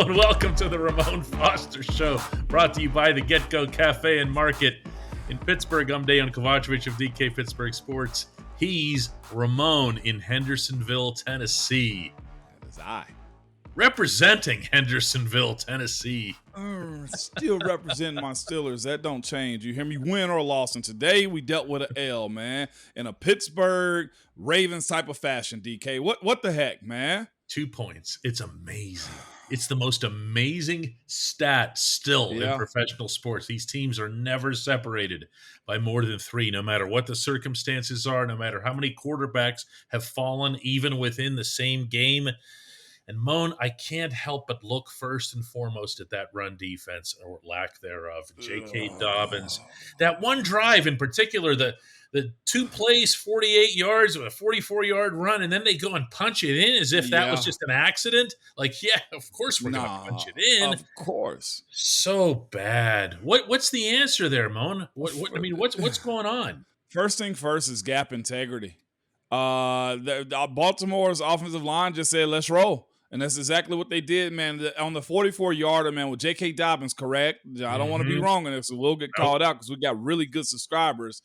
Hello and welcome to the Ramon Foster Show, brought to you by the Get Go Cafe and Market in Pittsburgh. I'm Dejan Kovacevic of DK Pittsburgh Sports. He's Ramon in Hendersonville, Tennessee. That is I. Representing Hendersonville, Tennessee. Still representing my Steelers. That don't change. You hear me? Win or loss. And today we dealt with an L, man, in a Pittsburgh Ravens type of fashion, DK. What the heck, man? 2 points. It's amazing. It's the most amazing stat still in professional sports. These teams are never separated by more than 3, no matter what the circumstances are, no matter how many quarterbacks have fallen, even within the same game. And Moan, I can't help but look first and foremost at that run defense, or lack thereof. J.K. Dobbins. That one drive in particular, the 2 plays, 48 yards, a 44-yard run, and then they go and punch it in as if that was just an accident. Like, yeah, of course we're going to punch it in. Of course. So bad. What's the answer there, Moan? What's going on? First thing first is gap integrity. Baltimore's offensive line just said, let's roll. And that's exactly what they did, man. On the 44-yarder, man, with J.K. Dobbins, correct? I don't want to be wrong in this, so we'll get called out because we got really good subscribers.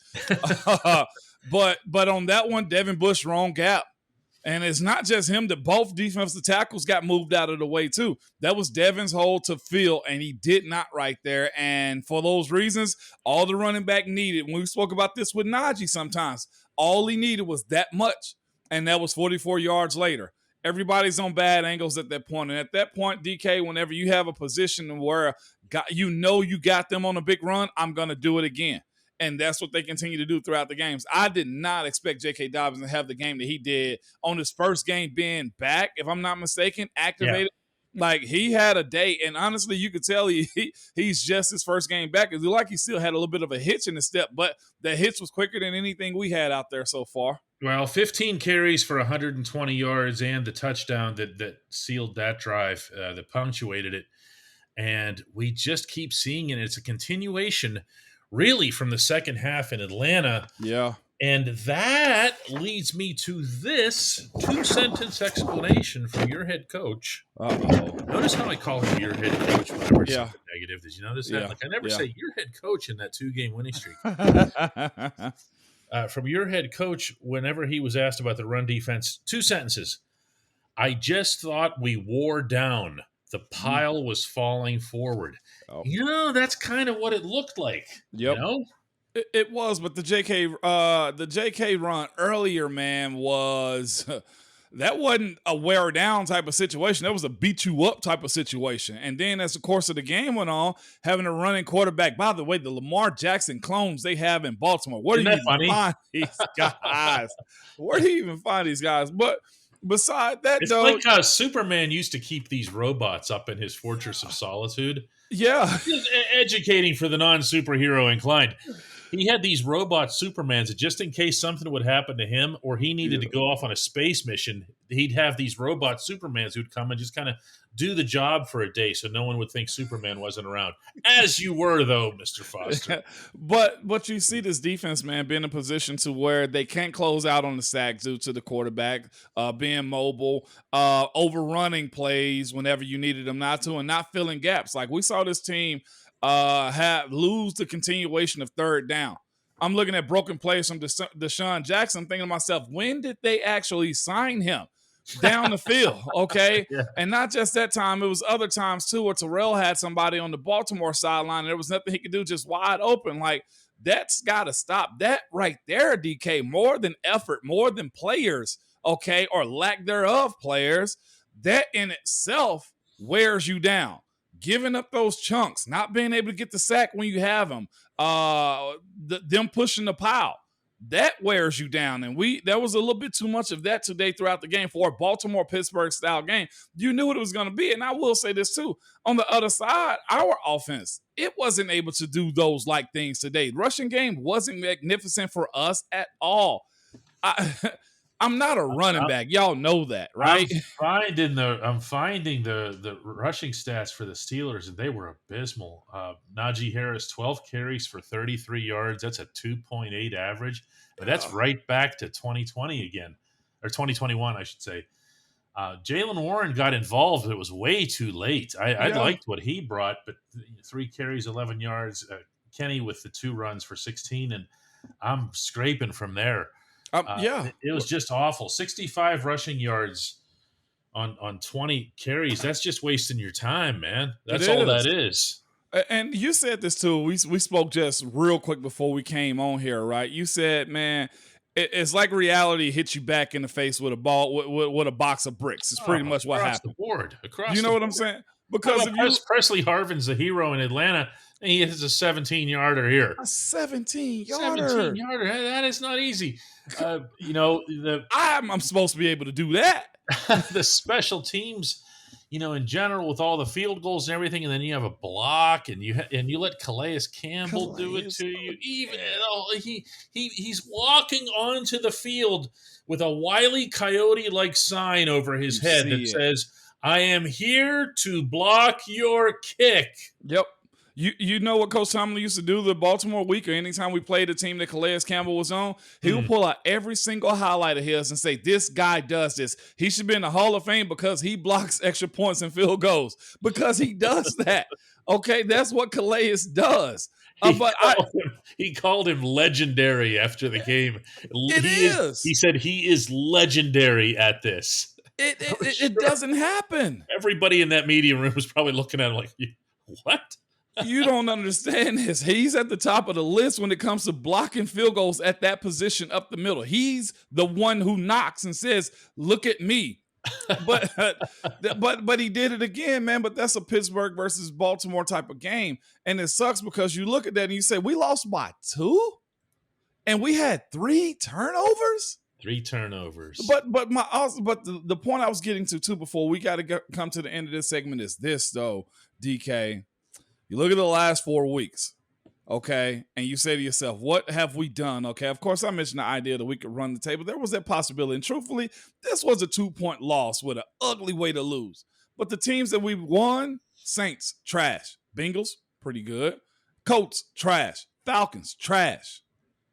But on that one, Devin Bush, wrong gap. And it's not just him, that both defensive tackles got moved out of the way, too. That was Devin's hole to fill, and he did not right there. And for those reasons, all the running back needed, when we spoke about this with Najee sometimes, all he needed was that much, and that was 44 yards later. Everybody's on bad angles at that point. And at that point, DK, whenever you have a position where you got them on a big run, I'm going to do it again. And that's what they continue to do throughout the games. I did not expect J.K. Dobbins to have the game that he did on his first game being back, if I'm not mistaken, activated. Yeah. Like, he had a day. And honestly, you could tell he's just his first game back. It looked like he still had a little bit of a hitch in the step, but the hitch was quicker than anything we had out there so far. Well, 15 carries for 120 yards and the touchdown that sealed that drive, that punctuated it. And we just keep seeing it. It's a continuation, really, from the second half in Atlanta. Yeah. And that leads me to this 2-sentence explanation from your head coach. Uh-oh. Notice how I call him your head coach whenever it's something negative. Did you notice that? Yeah. Like, I never say your head coach in that 2-game winning streak. From your head coach, whenever he was asked about the run defense, 2 sentences. I just thought we wore down. The pile was falling forward. Oh. That's kind of what it looked like. Yep. It was, but the JK run earlier, man, that wasn't a wear down type of situation. That was a beat you up type of situation. And then as the course of the game went on, having a running quarterback. By the way, the Lamar Jackson clones they have in Baltimore. Where do you even find these guys? Where do you even find these guys? But beside that, it's like how Superman used to keep these robots up in his Fortress of Solitude. Yeah. Just educating for the non-superhero inclined. He had these robot Supermans that just in case something would happen to him or he needed to go off on a space mission, he'd have these robot Supermans who'd come and just kind of do the job for a day so no one would think Superman wasn't around. As you were, though, Mr. Foster. But you see this defense, man, being in a position to where they can't close out on the sack due to the quarterback being mobile, overrunning plays whenever you needed them not to, and not filling gaps. Like, we saw this team lose the continuation of third down. I'm looking at broken plays from Dejan Jackson. I'm thinking to myself, when did they actually sign him down the field? Okay. Yeah. And not just that time, it was other times too, where Terrell had somebody on the Baltimore sideline and there was nothing he could do, just wide open. Like, that's got to stop. That right there, DK, more than effort, more than players, okay, or lack thereof players, that in itself wears you down. Giving up those chunks, not being able to get the sack when you have them, them pushing the pile, that wears you down. And there was a little bit too much of that today throughout the game for a Baltimore-Pittsburgh style game. You knew what it was going to be. And I will say this too. On the other side, our offense, it wasn't able to do those like things today. The rushing game wasn't magnificent for us at all. I'm not a running back. Y'all know that, right? I'm finding the rushing stats for the Steelers, and they were abysmal. Najee Harris, 12 carries for 33 yards. That's a 2.8 average. But that's right back to 2020 again, or 2021, I should say. Jalen Warren got involved. It was way too late. I Yeah, liked what he brought, but 3 carries, 11 yards. Kenny with the 2 runs for 16, and I'm scraping from there. yeah. It was just awful. 65 rushing yards on 20 carries. That's just wasting your time, man. It That's all that is. is. And you said this too. We spoke just real quick before we came on here, right? You said, man, it's like reality hits you back in the face with a ball, with a box of bricks. It's pretty much what Across the happened. board. You know what I'm saying? Because if you Presley Harvin's the hero in Atlanta, and he hits a 17-yarder here. a 17-yarder. 17-yarder. That is not easy. I'm supposed to be able to do that. The special teams, in general, with all the field goals and everything, and then you have a block, and you let Calais Campbell do it to you. Even he's walking onto the field with a Wile E. Coyote-like sign over his head that says, "I am here to block your kick." Yep. You know what Coach Tomlin used to do the Baltimore week, or anytime we played a team that Calais Campbell was on, he would pull out every single highlight of his and say, this guy does this. He should be in the Hall of Fame because he blocks extra points and field goals, because he does that. Okay, that's what Calais does. He called him legendary after the game. He said he is legendary at this. It doesn't happen. Everybody in that media room was probably looking at him like, what? You don't understand this. He's at the top of the list when it comes to blocking field goals at that position up the middle. He's the one who knocks and says, look at me. But he did it again, man. But that's a Pittsburgh versus Baltimore type of game. And it sucks because you look at that and you say, we lost by 2? And we had 3 turnovers? 3 turnovers. But the point I was getting to too before we got to come to the end of this segment is this, though, DK. You look at the last 4 weeks, okay, and you say to yourself, what have we done? Okay, of course, I mentioned the idea that we could run the table. There was that possibility. And truthfully, this was a 2-point loss with an ugly way to lose. But the teams that we won, Saints, trash. Bengals, pretty good. Colts, trash. Falcons, trash.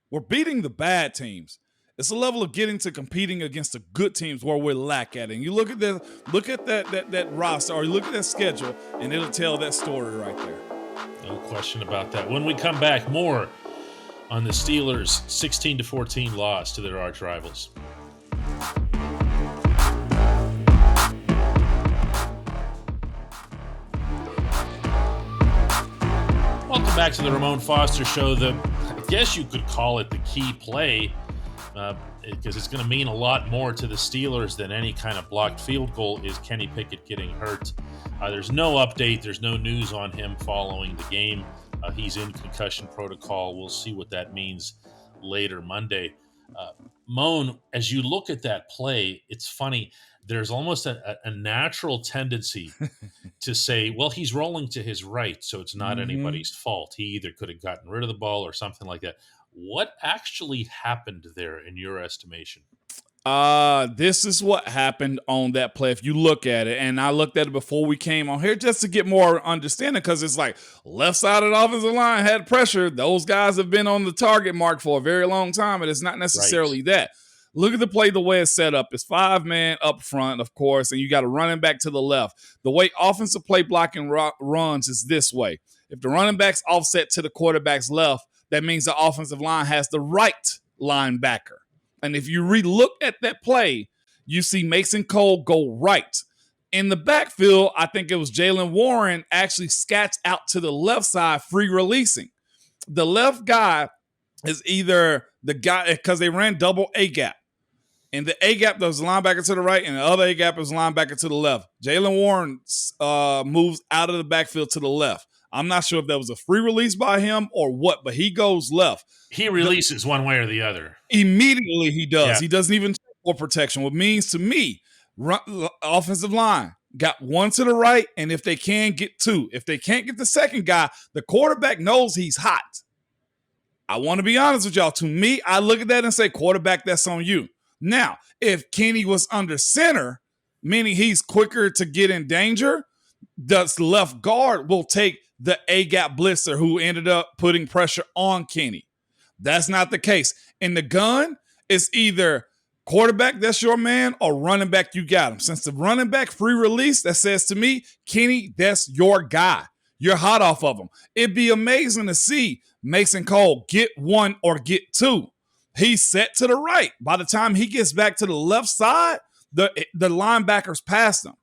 We're beating the bad teams. It's a level of getting to competing against the good teams where we lack at it. And you look at that roster, or you look at that schedule, and it'll tell that story right there. No question about that. When we come back, more on the Steelers' 16-14 loss to their arch rivals. Welcome back to the Ramon Foster Show. I guess you could call it the key play, because it's going to mean a lot more to the Steelers than any kind of blocked field goal, is Kenny Pickett getting hurt. There's no update. There's no news on him following the game. He's in concussion protocol. We'll see what that means later Monday. Moan, as you look at that play, it's funny. There's almost a natural tendency to say, well, he's rolling to his right, so it's not anybody's fault. He either could have gotten rid of the ball or something like that. What actually happened there in your estimation? This is what happened on that play. If you look at it, and I looked at it before we came on here just to get more understanding, because it's like left side of the offensive line had pressure. Those guys have been on the target mark for a very long time, and it's not necessarily that. Look at the play, the way it's set up. It's 5-man up front, of course, and you got a running back to the left. The way offensive play blocking runs is this way. If the running back's offset to the quarterback's left, that means the offensive line has the right linebacker. And if you re-look at that play, you see Mason Cole go right. In the backfield, I think it was Jalen Warren actually scats out to the left side, free releasing. The left guy is either the guy, because they ran double A-gap. In the A-gap, there was a linebacker to the right, and the other A-gap was a linebacker to the left. Jalen Warren moves out of the backfield to the left. I'm not sure if that was a free release by him or what, but he goes left. He releases one way or the other. Immediately he does. Yeah. He doesn't even check for protection, what means to me, offensive line got one to the right, and if they can, get 2. If they can't get the second guy, the quarterback knows he's hot. I want to be honest with y'all. To me, I look at that and say, quarterback, that's on you. Now, if Kenny was under center, meaning he's quicker to get in danger, the left guard will take the A-gap blitzer who ended up putting pressure on Kenny. That's not the case. In the gun, it's either Quarterback, that's your man, or running back, you got him. Since the running back free release, that says to me, Kenny, that's your guy. You're hot off of him. It'd be amazing to see Mason Cole get one or get two. He's set to the right. By the time he gets back to the left side, the linebackers past him.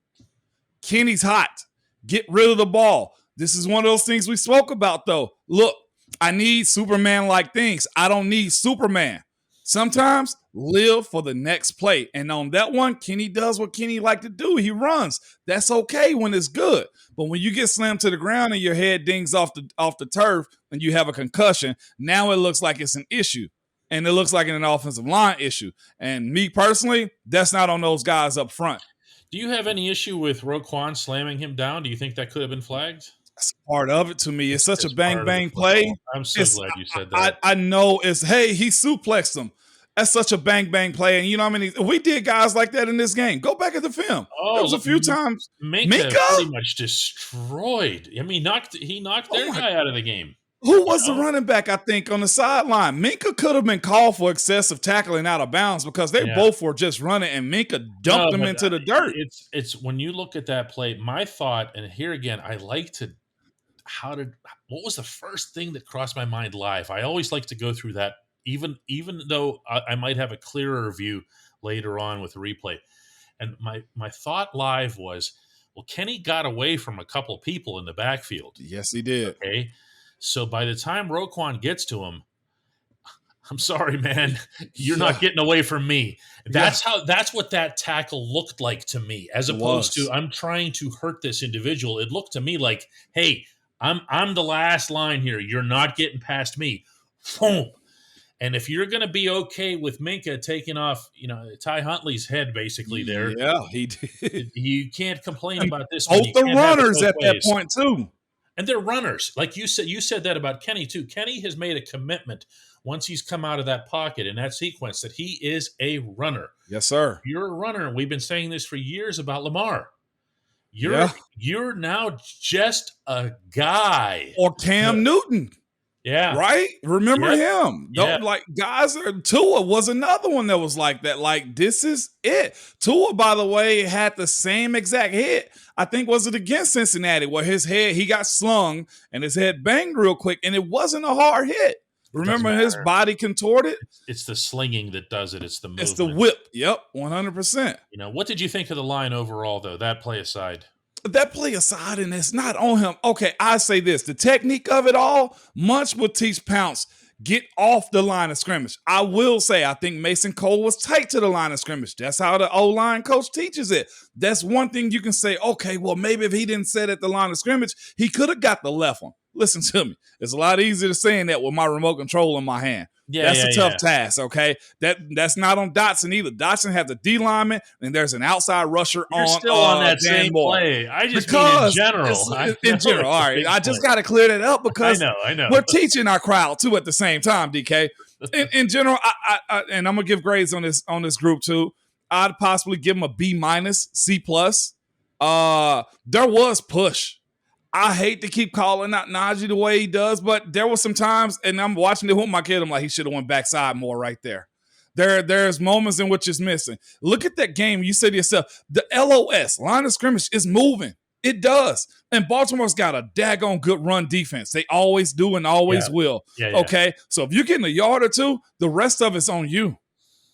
Kenny's hot. Get rid of the ball. This is one of those things we spoke about, though. Look, I need Superman-like things. I don't need Superman. Sometimes live for the next play. And on that one, Kenny does what Kenny like to do. He runs. That's okay when it's good. But when you get slammed to the ground and your head dings off the turf and you have a concussion, now it looks like it's an issue. And it looks like an offensive line issue. And me personally, that's not on those guys up front. Do you have any issue with Roquan slamming him down? Do you think that could have been flagged? That's part of it to me. It's such a bang play. I'm so glad you said that. I know he suplexed him. That's such a bang play. And you know how many we did guys like that in this game. Go back at the film. There was a few times. Minka pretty much destroyed. I mean, he knocked their guy out of the game. Who was the running back, I think, on the sideline? Minka could have been called for excessive tackling out of bounds because they both were just running, and Minka dumped him into the dirt. It's when you look at that play, my thought, and here again, what was the first thing that crossed my mind live? I always like to go through that, even though I might have a clearer view later on with the replay. And my thought live was, well, Kenny got away from a couple of people in the backfield. Yes, he did. Okay. So by the time Roquan gets to him, I'm sorry, man, you're not getting away from me. That's what that tackle looked like to me, as opposed to I'm trying to hurt this individual. It looked to me like, hey, I'm the last line here. You're not getting past me. Boom. And if you're going to be okay with Minka taking off, Ty Huntley's head basically there. Yeah, he did. You can't complain about this. Both the runners at that point too. And they're runners. Like you said that about Kenny too. Kenny has made a commitment once he's come out of that pocket in that sequence that he is a runner. Yes, sir. You're a runner. We've been saying this for years about Lamar. You're now just a guy. Or Cam Newton. Yeah. Right? Remember him. Like guys, Tua was another one that was like that. Like, this is it. Tua, by the way, had the same exact hit. I think was it against Cincinnati where his head, he got slung and his head banged real quick and it wasn't a hard hit. Remember his body contorted? It's the slinging that does it. It's the movement. It's the whip. Yep, 100%. What did you think of the line overall, though, that play aside? That play aside, and it's not on him. Okay, I say this. The technique of it all, Munch would teach Pounce, get off the line of scrimmage. I will say, I think Mason Cole was tight to the line of scrimmage. That's how the O-line coach teaches it. That's one thing you can say, okay, well, maybe if he didn't sit at the line of scrimmage, he could have got the left one. Listen to me. It's a lot easier to saying that with my remote control in my hand. That's a tough task, okay? That's not on Dotson either. Dotson has a D lineman, and there's an outside rusher You're still on that Dan same Moore. play. I just mean in general. In general, all right. I just got to clear that up because I know. We're teaching our crowd, too, at the same time, DK. In general, I and I'm going to give grades on this group, too. I'd possibly give them a B-, C+. There was push. I hate to keep calling out Najee the way he does, but there was some times, and I'm watching it with my kid, I'm like, he should have went backside more right there. There's moments in which it's missing. Look at that game. You said to yourself, the LOS, line of scrimmage, is moving. It does. And Baltimore's got a daggone good run defense. They always do and always will. Okay? So if you're getting a yard or two, the rest of it's on you.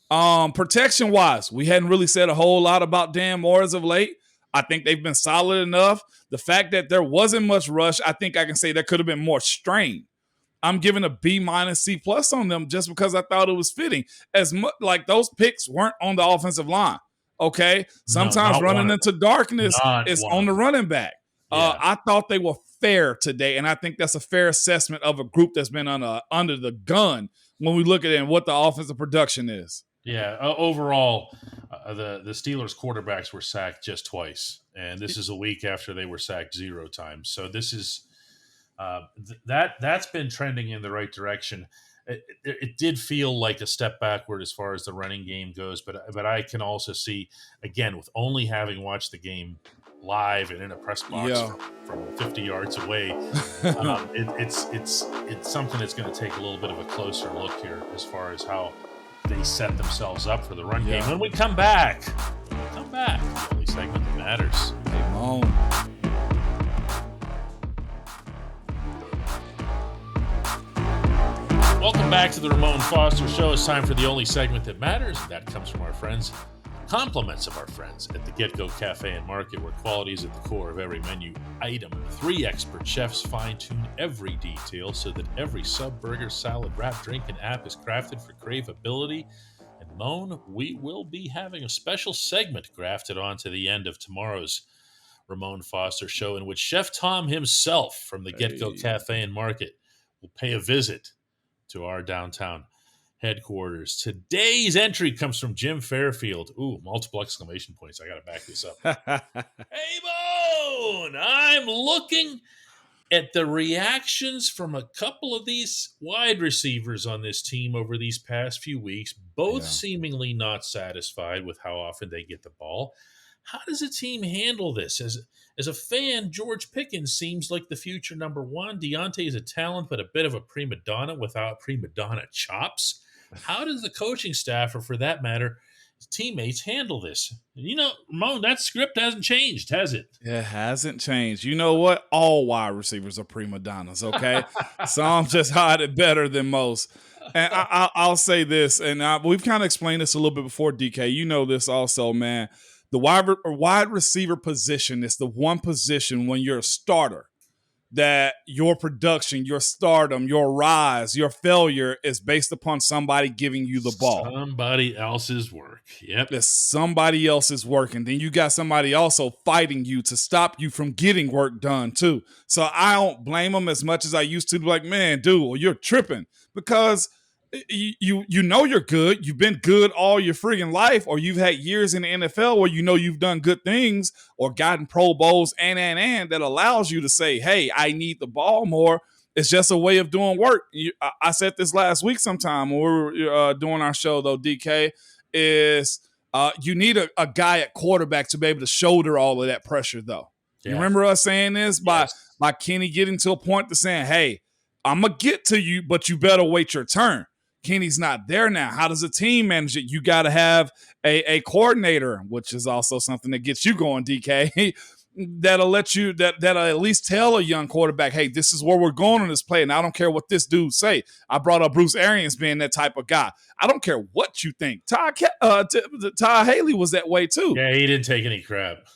Protection-wise, we hadn't really said a whole lot about Dan Moore as of late. I think they've been solid enough. The fact that there wasn't much rush, I think I can say there could have been more strain. I'm giving a B-, C+ on them just because I thought it was fitting. As much like those picks weren't on the offensive line. Okay, sometimes running into darkness is on the running back. I thought they were fair today, and I think that's a fair assessment of a group that's been under the gun when we look at it and what the offensive production is. Yeah, overall, the Steelers quarterbacks were sacked just twice, and this is a week after they were sacked 0 times. So this is that's been trending in the right direction. It did feel like a step backward as far as the running game goes, but I can also see, again, with only having watched the game live and in a press box from 50 yards away, it's something that's going to take a little bit of a closer look here as far as how they set themselves up for the run game. When we come back, the only segment that matters. Ramon. Welcome back to the Ramon Foster Show. It's time for the only segment that matters, and that comes from our friends. Compliments of our friends at the Get-Go Cafe and Market, where quality is at the core of every menu item. 3 expert chefs fine-tune every detail so that every sub, burger, salad, wrap, drink, and app is crafted for craveability. And Moan, we will be having a special segment grafted onto the end of tomorrow's Ramon Foster Show, in which Chef Tom himself from the Get-Go Cafe and Market will pay a visit to our downtown headquarters. Today's entry comes from Jim Fairfield. Ooh, multiple exclamation points. I got to back this up. Hey, Bone! I'm looking at the reactions from a couple of these wide receivers on this team over these past few weeks, both seemingly not satisfied with how often they get the ball. How does a team handle this? As a fan, George Pickens seems like the future number one. Deontay is a talent, but a bit of a prima donna without prima donna chops. How does the coaching staff, or for that matter, teammates, handle this? You know, Ramon, that script hasn't changed, has it? It hasn't changed. You know what? All wide receivers are prima donnas, okay? Some just hide it better than most. And I'll say this, and we've kind of explained this a little bit before, DK. You know this also, man. The wide receiver position is the one position when you're a starter that your production, your stardom, your rise, your failure is based upon somebody giving you the ball. Somebody else's work. Yep. It's somebody else's work. And then you got somebody also fighting you to stop you from getting work done too. So I don't blame them as much as I used to. Like, man, dude, you're tripping, because you know you're good. You've been good all your friggin' life, or you've had years in the NFL where you know you've done good things or gotten Pro Bowls and that allows you to say, hey, I need the ball more. It's just a way of doing work. I said this last week sometime when we were doing our show, though, DK, is you need a guy at quarterback to be able to shoulder all of that pressure, though. Yeah. You remember us saying this by Kenny getting to a point to saying, hey, I'm going to get to you, but you better wait your turn. Kenny's not there now. How does a team manage it? You got to have a coordinator, which is also something that gets you going, DK, that'll let you, that'll at least tell a young quarterback, hey, this is where we're going on this play, and I don't care what this dude say. I brought up Bruce Arians being that type of guy. I don't care what you think. Todd Haley was that way too. Yeah, he didn't take any crap.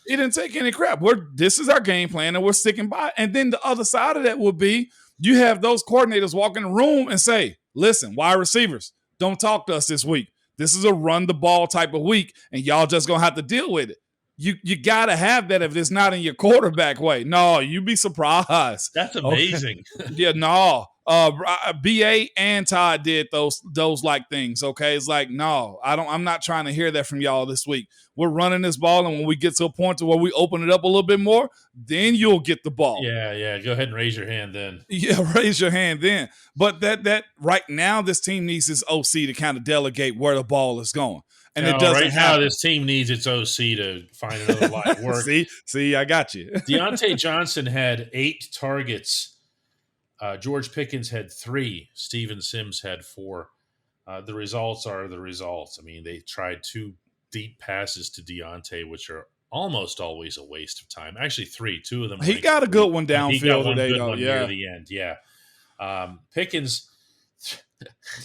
This is our game plan, and we're sticking by it. And then the other side of that would be you have those coordinators walk in the room and say, listen, wide receivers, don't talk to us this week. This is a run the ball type of week, and y'all just going to have to deal with it. You got to have that if it's not in your quarterback way. No, you'd be surprised. That's amazing. Okay. Yeah, no. BA and Todd did those like things, okay? It's like, no, I'm not trying to hear that from y'all this week. We're running this ball, and when we get to a point to where we open it up a little bit more, then you'll get the ball. Yeah. Go ahead and raise your hand then. Yeah, raise your hand then. But that right now, this team needs this OC to kind of delegate where the ball is going. And it doesn't right now, this team needs its OC to find another line of work. See, I got you. Deontay Johnson had 8 targets. George Pickens had 3. Steven Sims had 4. The results are the results. I mean, they tried 2 deep passes to Deontay, which are almost always a waste of time. Actually, 3. 2 of them. He got a good one downfield he got one today, good though. One near the end. Yeah. Pickens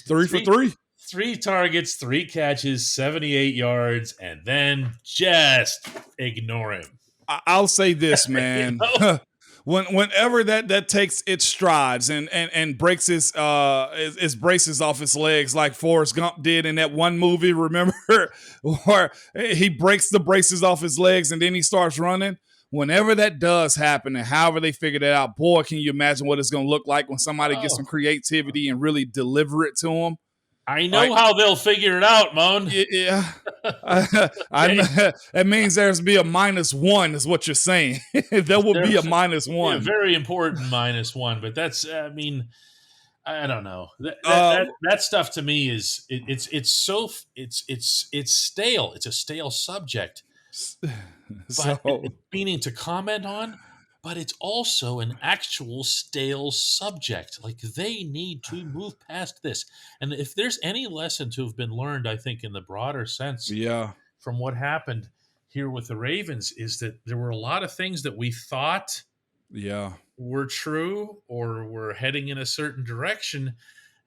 3 for 3. 3 targets, 3 catches, 78 yards, and then just ignore him. I'll say this, man. Whenever that takes its strides and breaks his braces off his legs like Forrest Gump did in that one movie, remember, where he breaks the braces off his legs and then he starts running. Whenever that does happen, and however they figure that out, boy, can you imagine what it's going to look like when somebody gets some creativity and really deliver it to him? I know how they'll figure it out, Moan. Yeah. That means there's be a -1 is what you're saying. There will be a -1. A very important -1, but that's, I mean, I don't know. That stuff to me is it's stale. It's a stale subject. But meaning to comment on. but it's also an actual stale subject. Like, they need to move past this. And if there's any lesson to have been learned, I think, in the broader sense from what happened here with the Ravens, is that there were a lot of things that we thought were true or were heading in a certain direction.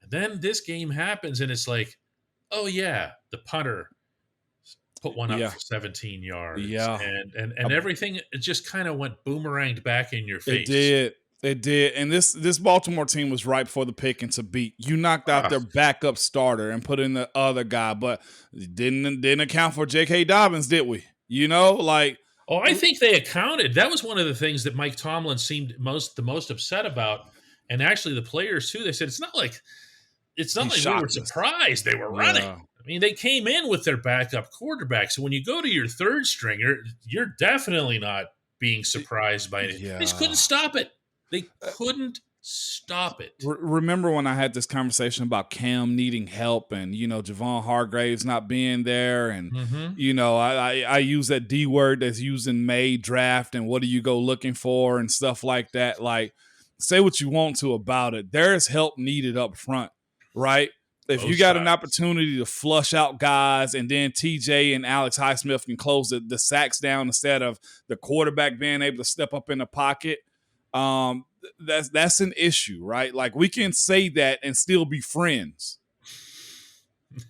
And then this game happens, and it's like, oh, yeah, the punter put one up for 17 yards. And everything, it just kind of went boomeranged back in your face. It did. And this Baltimore team was ripe for the picking to beat. You knocked out their backup starter and put in the other guy, but didn't account for J.K. Dobbins, did we? I think they accounted. That was one of the things that Mike Tomlin seemed the most upset about. And actually the players too, they said it's not like we were surprised they were running. I mean, they came in with their backup quarterback. So when you go to your third stringer, you're definitely not being surprised by it. They just couldn't stop it. They couldn't stop it. Remember when I had this conversation about Cam needing help and, Javon Hargraves not being there? And, I use that D word that's used in May draft and what do you go looking for and stuff like that. Like, say what you want to about it. There's help needed up front, right? If you got an opportunity to flush out guys and then TJ and Alex Highsmith can close the sacks down instead of the quarterback being able to step up in the pocket, that's an issue, right? Like, we can say that and still be friends.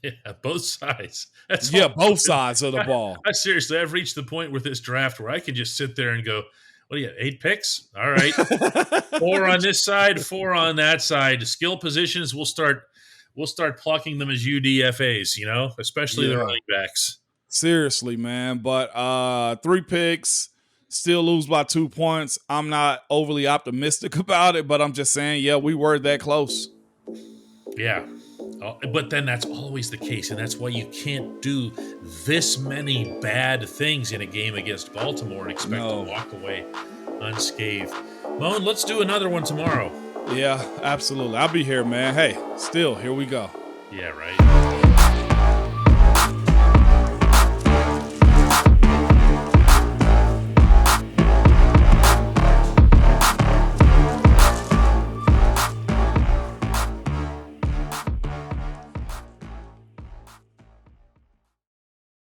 Yeah, both sides. Both sides of the ball. I've reached the point with this draft where I can just sit there and go, what do you got, 8 picks? All right. 4 on this side, 4 on that side. Skill positions, we'll start plucking them as UDFAs, especially the running backs. Seriously, man. But 3 picks, still lose by 2 points. I'm not overly optimistic about it, but I'm just saying, we were that close. Yeah. But then that's always the case, and that's why you can't do this many bad things in a game against Baltimore and expect to walk away unscathed. Moan, let's do another one tomorrow. Yeah, absolutely. I'll be here, man. Hey, still, here we go. Yeah, right.